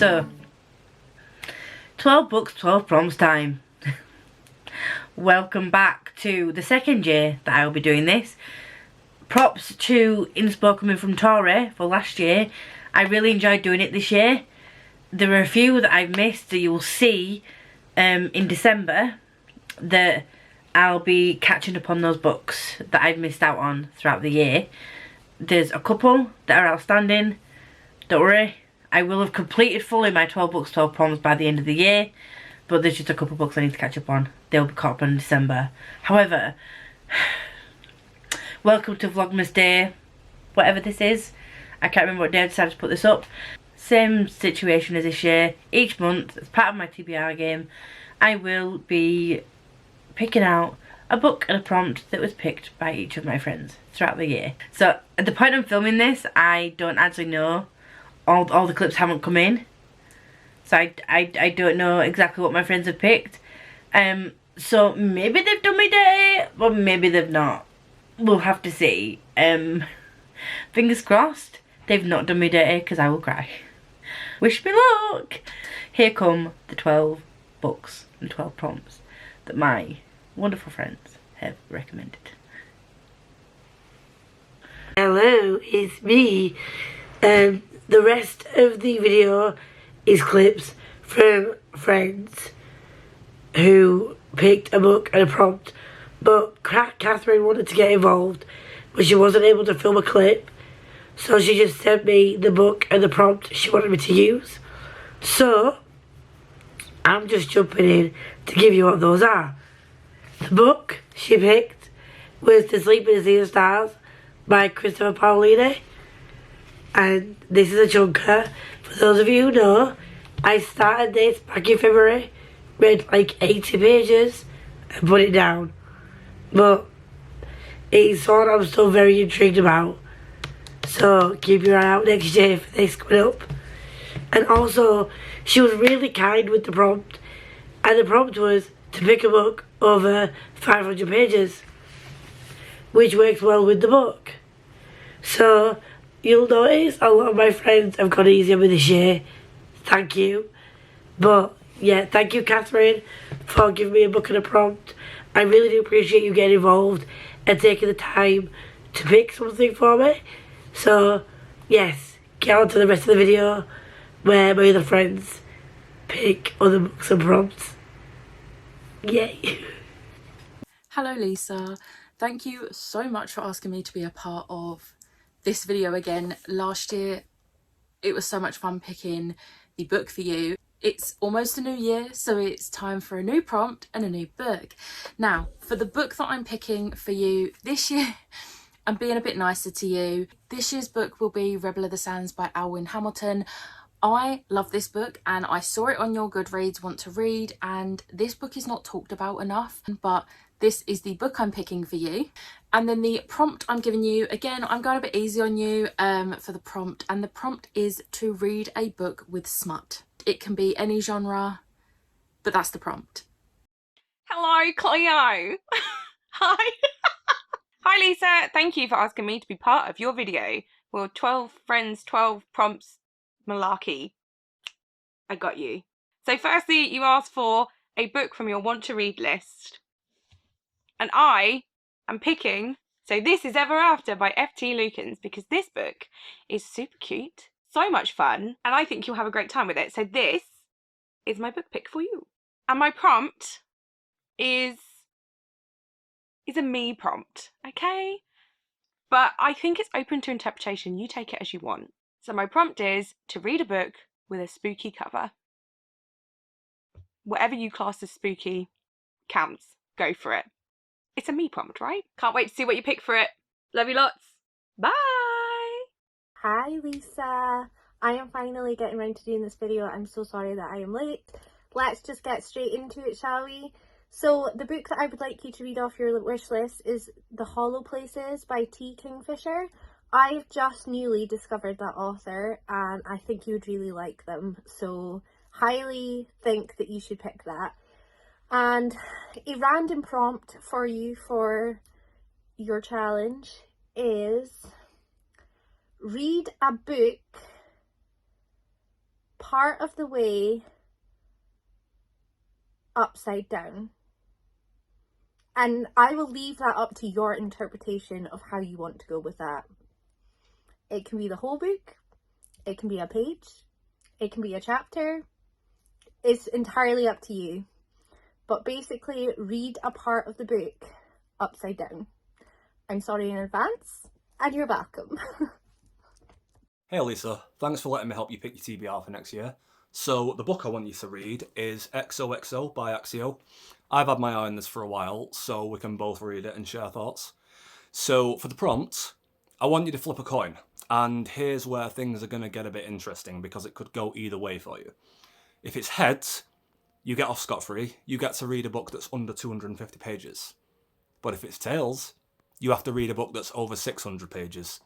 So 12 books, 12 prompts time. Welcome back to the second year that I will be doing this. Props to inspo coming from Tori for last year. I really enjoyed doing it this year. There are a few that I've missed that you will see in December that I'll be catching up on those books that I've missed out on throughout the year. There's a couple that are outstanding. Don't worry, I will have completed fully my 12 books, 12 prompts by the end of the year. But there's just a couple books I need to catch up on. They'll be caught up in December. However, welcome to Vlogmas Day, whatever this is. I can't remember what day I decided to put this up. Same situation as this year. Each month, as part of my TBR game, I will be picking out a book and a prompt that was picked by each of my friends throughout the year. So at the point I'm filming this, I don't actually know. All the clips haven't come in. So I don't know exactly what my friends have picked. So maybe they've done me dirty, but maybe they've not. We'll have to see. Fingers crossed they've not done me dirty, because I will cry. Wish me luck! Here come the 12 books and 12 prompts that my wonderful friends have recommended. Hello, it's me. The rest of the video is clips from friends who picked a book and a prompt, but Catherine wanted to get involved, but she wasn't able to film a clip, so she just sent me the book and the prompt she wanted me to use. So I'm just jumping in to give you what those are. The book she picked was To Sleep in the Sea of Stars by Christopher Paolini, and this is a chunker. For those of you who know, I started this back in February, read like 80 pages and put it down. But it's one I'm still very intrigued about. So keep your eye out next year for this coming up. And also, she was really kind with the prompt. And the prompt was to pick a book over 500 pages, which works well with the book. So you'll notice a lot of my friends have gone easier with this year. Thank you. But yeah, thank you, Catherine, for giving me a book and a prompt. I really do appreciate you getting involved and taking the time to pick something for me. So yes, get on to the rest of the video where my other friends pick other books and prompts. Yay. Hello Lisa, thank you so much for asking me to be a part of this video again. Last year it was so much fun picking the book for you. It's almost a new year, so it's time for a new prompt and a new book. Now, for the book that I'm picking for you this year, I'm being a bit nicer to you. This year's book will be Rebel of the Sands by Alwyn Hamilton. I love this book and I saw it on your Goodreads Want to Read, and this book is not talked about enough, but this is the book I'm picking for you. And then the prompt I'm giving you, again, I'm going a bit easy on you for the prompt, and the prompt is to read a book with smut. It can be any genre, but that's the prompt. Hello, Cleo. Hi. Hi, Lisa. Thank you for asking me to be part of your video. Well, 12 friends, 12 prompts, malarkey. I got you. So firstly, you asked for a book from your want to read list. And I am picking So This Is Ever After by F.T. Lukens, because this book is super cute, so much fun, and I think you'll have a great time with it. So this is my book pick for you. And my prompt is a me prompt, okay? But I think it's open to interpretation. You take it as you want. So my prompt is to read a book with a spooky cover. Whatever you class as spooky counts. Go for it. It's a me prompt, right? Can't wait to see what you pick for it. Love you lots. Bye! Hi Lisa, I am finally getting around to doing this video. I'm so sorry that I am late. Let's just get straight into it, shall we? So the book that I would like you to read off your wish list is The Hollow Places by T. Kingfisher. I've just newly discovered that author and I think you would really like them, so highly think that you should pick that. And a random prompt for you for your challenge is read a book part of the way upside down. And I will leave that up to your interpretation of how you want to go with that. It can be the whole book, it can be a page, it can be a chapter. It's entirely up to you. But basically, read a part of the book upside down. I'm sorry in advance, and you're welcome. Hey Lisa, thanks for letting me help you pick your TBR for next year. So the book I want you to read is XOXO by Axio. I've had my eye on this for a while, so we can both read it and share thoughts. So for the prompt, I want you to flip a coin. And here's where things are going to get a bit interesting because it could go either way for you. If it's heads, you get off scot-free. You get to read a book that's under 250 pages. But if it's tails, you have to read a book that's over 600 pages.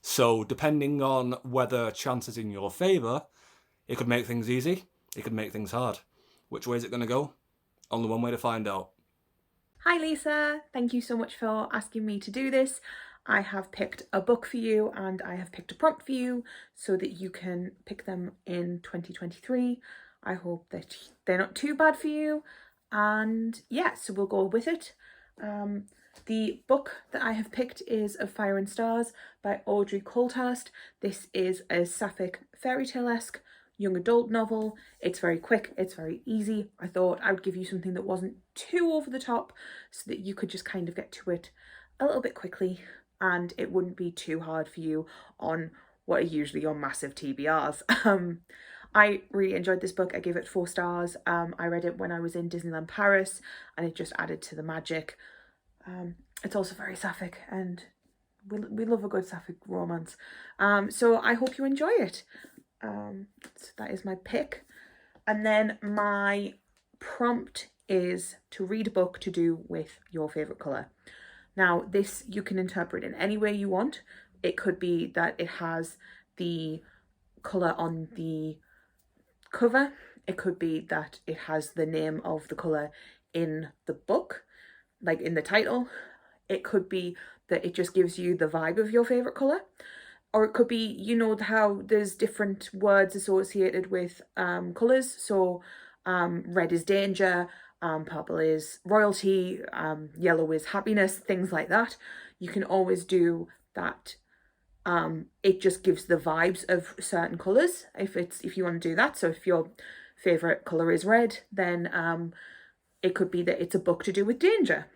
So depending on whether chance is in your favour, it could make things easy, it could make things hard. Which way is it going to go? Only one way to find out. Hi Lisa, thank you so much for asking me to do this. I have picked a book for you and I have picked a prompt for you so that you can pick them in 2023. I hope that they're not too bad for you. And yeah, so we'll go with it. The book that I have picked is Of Fire and Stars by Audrey Coulthurst. This is a sapphic fairy tale-esque young adult novel. It's very quick, it's very easy. I thought I would give you something that wasn't too over the top so that you could just kind of get to it a little bit quickly and it wouldn't be too hard for you on what are usually your massive TBRs. I really enjoyed this book. I gave it 4 stars. I read it when I was in Disneyland Paris and it just added to the magic. It's also very sapphic and we love a good sapphic romance. So I hope you enjoy it. So that is my pick. And then my prompt is to read a book to do with your favourite colour. Now this you can interpret in any way you want. It could be that it has the colour on the cover. It could be that it has the name of the colour in the book, like in the title. It could be that it just gives you the vibe of your favourite colour. Or it could be, you know how there's different words associated with colours. So red is danger, purple is royalty, yellow is happiness, things like that. You can always do that. It just gives the vibes of certain colours if you want to do that. So if your favourite colour is red, then it could be that it's a book to do with danger.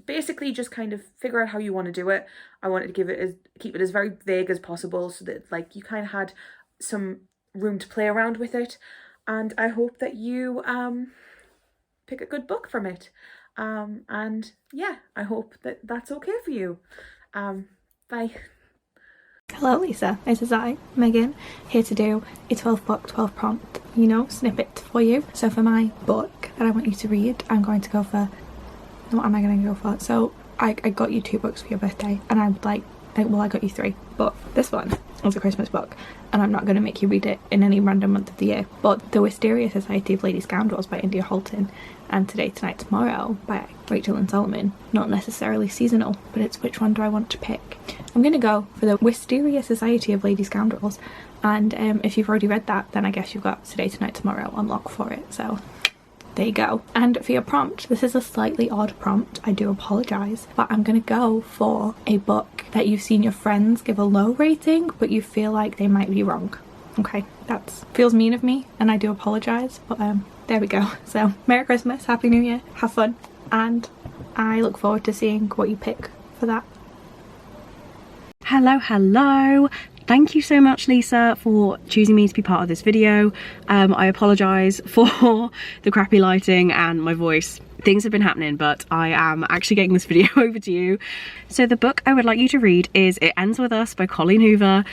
Basically just kind of figure out how you want to do it. I wanted to keep it as very vague as possible so that like you kind of had some room to play around with it, and I hope that you pick a good book from it. And yeah, I hope that that's okay for you. Bye. Hello Lisa, this is I, Megan, here to do a 12 book, 12 prompt, snippet for you. So for my book that I want you to read, I'm going to go for, what am I going to go for? So I got you 2 books for your birthday and I would like, well I got you 3, but this one is a Christmas book and I'm not going to make you read it in any random month of the year. But The Wisteria Society of Lady Scoundrels by India Halton and Today, Tonight, Tomorrow by Rachel and Solomon. Not necessarily seasonal, but it's which one do I want to pick. I'm going to go for The Wisteria Society of Lady Scoundrels, and if you've already read that, then I guess you've got Today, Tonight, Tomorrow on lock for it, so there you go. And for your prompt, this is a slightly odd prompt, I do apologise, but I'm going to go for a book that you've seen your friends give a low rating, but you feel like they might be wrong. Okay, that feels mean of me, and I do apologise, but there we go. So, Merry Christmas, Happy New Year, have fun, and I look forward to seeing what you pick for that. Hello. Thank you so much, Lisa, for choosing me to be part of this video. I apologise for the crappy lighting and my voice. Things have been happening, but I am actually getting this video over to you. So the book I would like you to read is It Ends With Us by Colleen Hoover.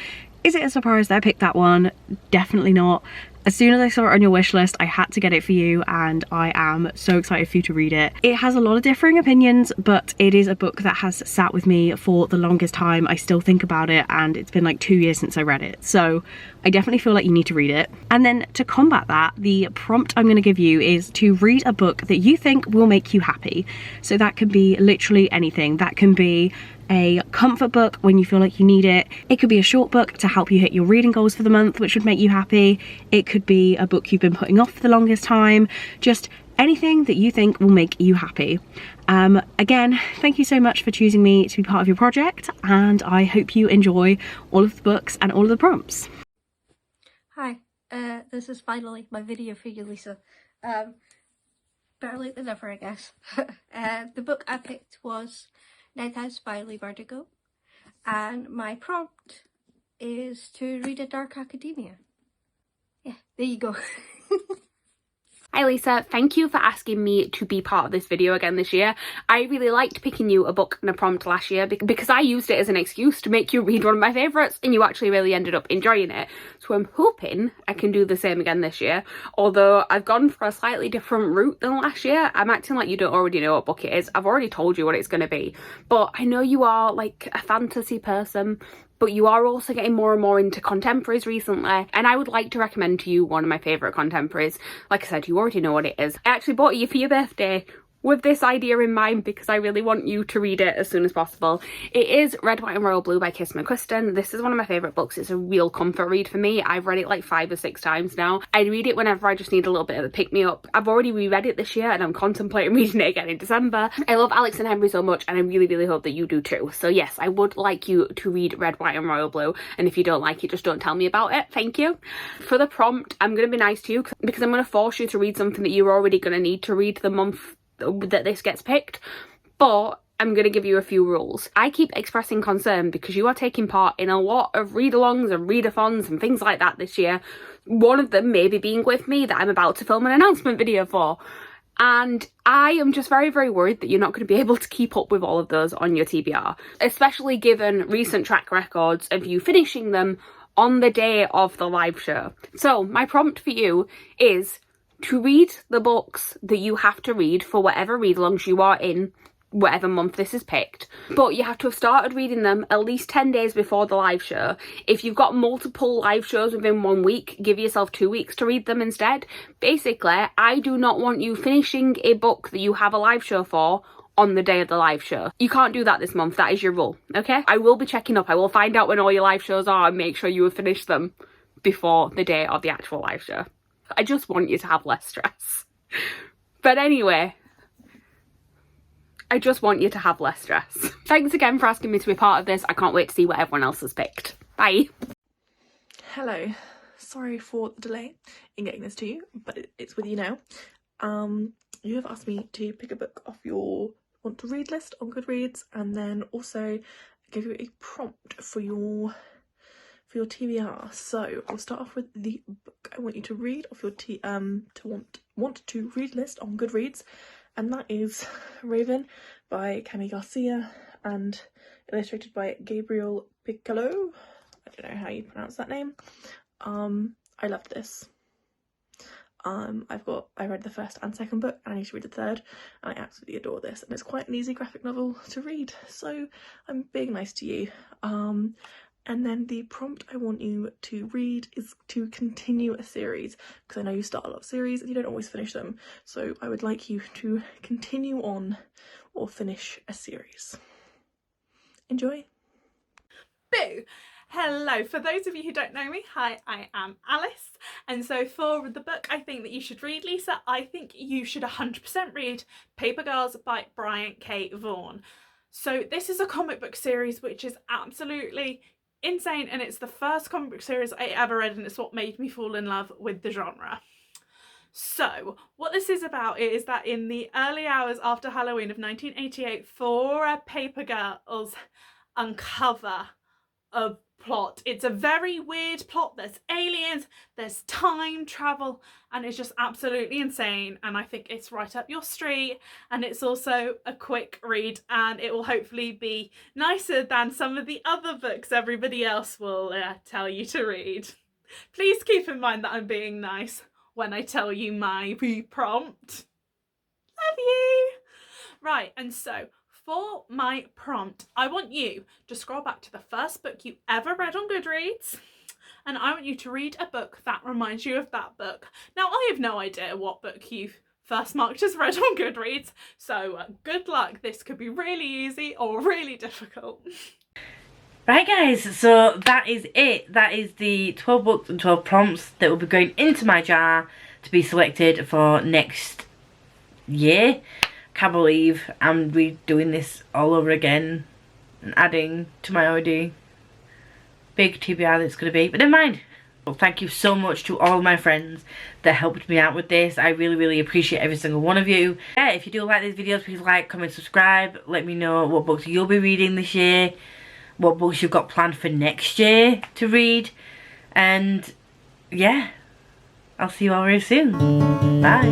Is it a surprise that I picked that one? Definitely not. As soon as I saw it on your wish list, I had to get it for you, and I am so excited for you to read it. It has a lot of differing opinions, but it is a book that has sat with me for the longest time. I still think about it, and it's been like 2 years since I read it. So I definitely feel like you need to read it. And then to combat that, the prompt I'm going to give you is to read a book that you think will make you happy. So that can be literally anything. That can be a comfort book when you feel like you need it. It could be a short book to help you hit your reading goals for the month, which would make you happy. It could be a book you've been putting off for the longest time. Just anything that you think will make you happy. Again, thank you so much for choosing me to be part of your project, and I hope you enjoy all of the books and all of the prompts. Hi, this is finally my video for you, Lisa. Better late than never, I guess. The book I picked was Night House by Lee Bardugo, and my prompt is to read A Dark Academia. Yeah, there you go. Hi Lisa, thank you for asking me to be part of this video again this year. I really liked picking you a book and a prompt last year because I used it as an excuse to make you read one of my favourites, and you actually really ended up enjoying it. So I'm hoping I can do the same again this year, although I've gone for a slightly different route than last year. I'm acting like you don't already know what book it is. I've already told you what it's going to be, but I know you are like a fantasy person, but you are also getting more and more into contemporaries recently, and I would like to recommend to you one of my favourite contemporaries. Like I said, you already know what it is. I actually bought you for your birthday with this idea in mind because I really want you to read it as soon as possible. It is Red, White and Royal Blue by Kirsten McQuiston. This is one of my favourite books. It's a real comfort read for me. I've read it like 5 or 6 times now. I read it whenever I just need a little bit of a pick-me-up. I've already reread it this year and I'm contemplating reading it again in December. I love Alex and Henry so much, and I really, really hope that you do too. So yes, I would like you to read Red, White and Royal Blue, and if you don't like it, just don't tell me about it. Thank you. For the prompt, I'm going to be nice to you because I'm going to force you to read something that you're already going to need to read the month that this gets picked, but I'm going to give you a few rules. I keep expressing concern because you are taking part in a lot of read-alongs and readathons and things like that this year. One of them maybe being with me that I'm about to film an announcement video for. And I am just very, very worried that you're not going to be able to keep up with all of those on your TBR, especially given recent track records of you finishing them on the day of the live show. So my prompt for you is to read the books that you have to read for whatever read-alongs you are in, whatever month this is picked, but you have to have started reading them at least 10 days before the live show. If you've got multiple live shows within 1 week, give yourself 2 weeks to read them instead. Basically, I do not want you finishing a book that you have a live show for on the day of the live show. You can't do that this month. That is your rule, okay? I will be checking up. I will find out when all your live shows are and make sure you have finished them before the day of the actual live show. I just want you to have less stress. But anyway, I just want you to have less stress. Thanks again for asking me to be part of this. I can't wait to see what everyone else has picked. Bye. Hello. Sorry for the delay in getting this to you, but it's with you now. You have asked me to pick a book off your want to read list on Goodreads, and then also give you a prompt for your TBR. So I'll start off with the book I want you to read off your want to read list on Goodreads, and that is Raven by Cami Garcia and illustrated by Gabriel Piccolo. I don't know how you pronounce that name. I loved this. I read the first and second book, and I need to read the third, and I absolutely adore this, and it's quite an easy graphic novel to read, so I'm being nice to you. And then the prompt I want you to read is to continue a series, because I know you start a lot of series and you don't always finish them, so I would like you to continue on or finish a series. Enjoy. Boo! Hello, for those of you who don't know me, hi, I am Alice, and so for the book I think that you should read, Lisa, I think you should 100% read Paper Girls by Brian K. Vaughan. So this is a comic book series which is absolutely insane, and it's the first comic book series I ever read, and it's what made me fall in love with the genre. So what this is about is that in the early hours after Halloween of 1988, 4 Paper Girls uncover a plot. It's a very weird plot. There's aliens, there's time travel, and it's just absolutely insane, and I think it's right up your street, and it's also a quick read, and it will hopefully be nicer than some of the other books everybody else will tell you to read. Please keep in mind that I'm being nice when I tell you my prompt. Love you! Right, and so for my prompt, I want you to scroll back to the first book you ever read on Goodreads, and I want you to read a book that reminds you of that book. Now, I have no idea what book you've first marked as read on Goodreads. So good luck. This could be really easy or really difficult. Right guys, so that is it. That is the 12 books and 12 prompts that will be going into my jar to be selected for next year. Can't believe I'm redoing this all over again and adding to my already big TBR that's going to be, but never mind. Well, thank you so much to all my friends that helped me out with this. I really appreciate every single one of you. Yeah, if you do like these videos, please like, comment, subscribe. Let me know what books you'll be reading this year, what books you've got planned for next year to read, and yeah, I'll see you all very soon. Bye.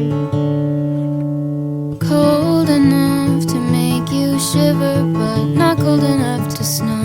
Cold enough to make you shiver, but not cold enough to snow.